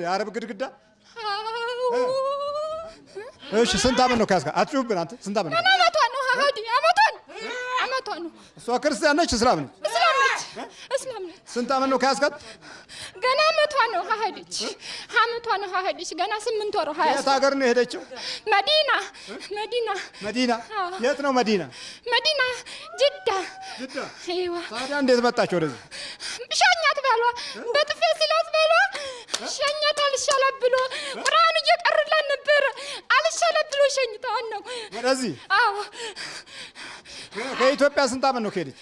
የአረብ ግድግዳ እሺ ስንት ዓመት ነው ካስካ አትጩብን አንተ ስንት ዓመት ነው አመቷ ነው እሷ ክርስቲያን ነች እስላም ነች ስንት ዓመት ነው ካስካት ገና አመቷ ነው ሀሄደች ገና 8 ወር ሀያ የት ሀገር ነው የሄደችው መዲና የት ነው መዲና ጅዳ አይዋ ታዲያ እንዴት መጣች ወደዚህ ሸኛት ባሏ በጥፌ ሲላት ባሏ ሸኛት አልሻላት ብሎ ቁርአን እየቀርላን ነበር አልሻላት ብሎ ሸኝታው ነው ወደዚህ አዎ ከኢትዮጵያ ስንት ዓመት ነው ከሄደች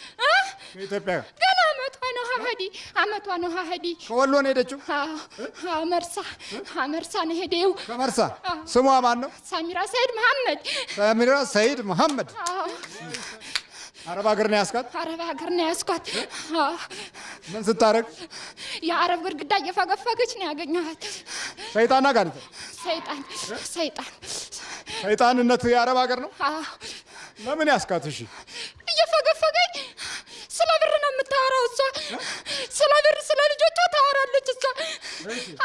ከኢትዮጵያ ገና አመቷ ነው ሀሄዲ ከወሎ ነው ሄደችው መርሳ ነው ሄደው ከመርሳ ስሟ ማን ነው ሳሚራ ሰይድ መሐመድ አረብ ሀገር ነው ያስኳት ምን ስታረግ የአረብ ግድግዳ እየፈገፈገች ነው ያገኘኋት ሰይጣን አጋንንት ሰይጣንነት የአረብ ሀገር ነው ለምን ያስካት እሺ እየፈገፈገኝ ስለ ብር ነው የምታወራው እሷ ስለ ብር ስለ ልጆቿ ታወራለች እሷ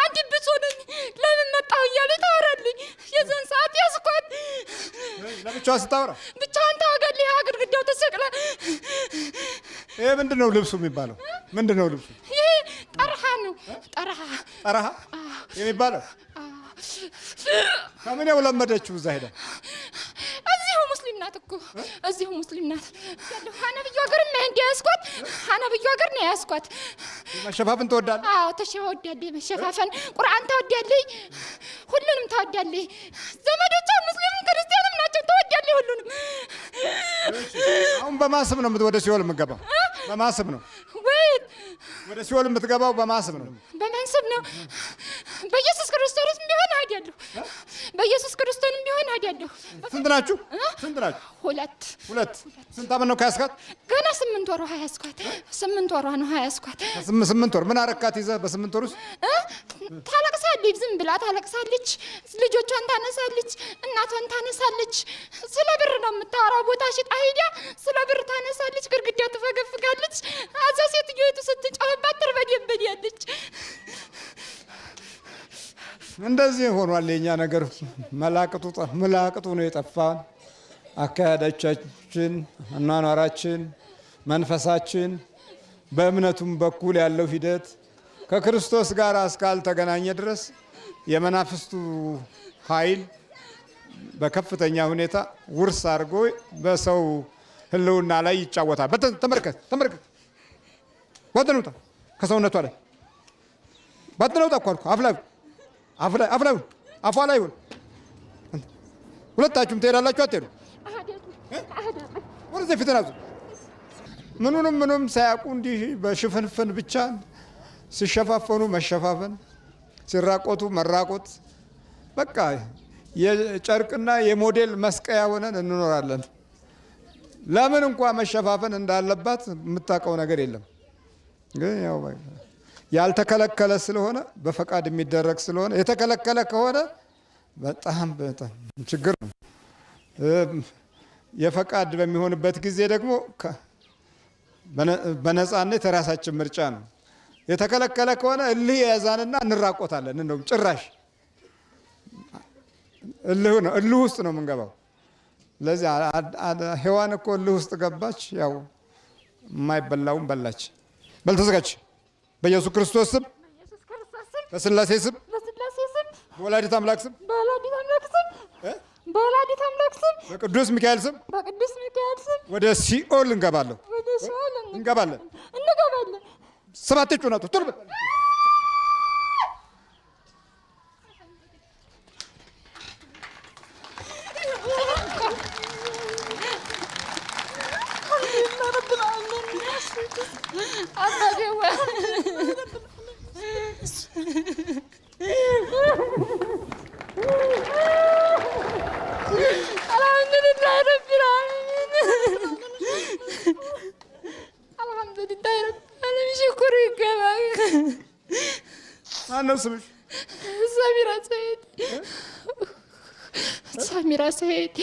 አንድ ብሶ ነኝ ለምን መጣሁ እያለች ታወራለች የዘን ሰዓት ያስኳት ለብቻዋ ስታወራ ብቻዋን ታወጋለች ግድግዳው ተሰቅላ ይሄ ምንድነው ልብሱ የሚባለው ምንድነው ልብሱ ይሄ ጠረሃ የሚባለው ከምን ያው ለመደችው እዛ ሄዳ እዚሁ ሙስሊም ናት ሐነብዩ ሀገር ነው ያስኳት መሸፋፈን ትወዳለህ አዎ ተሸወዳለህ መሸፋፈን ቁርአን ተወዳለህ ሁሉንም ተወዳለህ ዘመዶቿ ሙስሊም ክርስቲያንም ናቸው ተወዳለህ ሁሉንም አሁን በማሰብ ነው ወደ ሲኦል የምትገባው በማሰብ ነው ወደ ሲኦል የምትገባው በማሰብ ነው በኢየሱስ ክርስቶስም ቢሆን አይደለም ስንት ናችሁ ሁለት ስንት ዓመት ነው ካስካት ገና 8 ወር ያስኳት 8 ወር ነው ያስኳት 8 ወር ምን አረካት ይዘህ በ8 ወር ውስጥ ታለቅሳለች ዝም ብላ ታለቅሳለች ልጆቿን ታነሳለች እናቷን ታነሳለች ስለ ብር ነው የምታወራው ቦታ ሽጣ ሄዳ ስለ ብር ታነሳለች ግድግዳ ትፈገፍጋለች አዛ ሴትዮቱ ስትጫወባት ትርበደበዳለች እንደዚህ ሆኗል የኛ ነገር መላቅጡ ነው የጠፋን አካሄዳችን አኗኗራችን መንፈሳችን በእምነቱም በኩል ያለው ሂደት ከክርስቶስ ጋር እስካልተገናኘ ድረስ የመናፍስቱ ኃይል በከፍተኛ ሁኔታ ውርስ አድርጎ በሰው ህልውና ላይ ይጫወታል ተመርከት ወደኑታ ከሰውነቷ ላይ ባትነውጣ እኮ አፏ ላይ ሁለታችሁም ትሄዳላችሁ አትሄዱ ወደዚህ ፊትናዙ ምኑንም ሳያውቁ እንዲህ በሽፍንፍን ብቻ ሲሸፋፈኑ መሸፋፈን ሲራቆቱ መራቆት በቃ የጨርቅና የሞዴል መስቀያ ሆነን እንኖራለን ለምን እንኳን መሸፋፈን እንዳለባት የምታውቀው ነገር የለም ግን ያው ያልተከለከለ ስለሆነ በፈቃድ የሚደረግ ስለሆነ የተከለከለ ከሆነ በጣም ችግር ነው የፈቃድ በሚሆንበት ጊዜ ደግሞ በነፃነት የራሳችን ምርጫ ነው የተከለከለ ከሆነ እልህ የያዛንና እንራቆታለን እንደውም ጭራሽ እልህ ውስጥ ነው የምንገባው ለዚህ ሔዋን እኮ እልህ ውስጥ ገባች ያው የማይበላውን በላች በልተዘጋጅ በኢየሱስ ክርስቶስ ስም በስላሴ ስም በወላዲተ አምላክ ስም በቅዱስ ሚካኤል ስም ወደ ሲኦል እንገባለን ሰባት ጩኸት ቱርብ ማነው ስምሽ? ሳሚራ ሰይድ።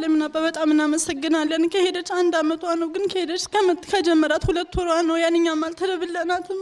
ለምን በጣም እናመሰግናለን። ከሄደች 1 አመቷ ነው፣ ግን ከሄደች ከጀመራት 2 ወሯ ነው። ያንኛም አልተደብለናትም።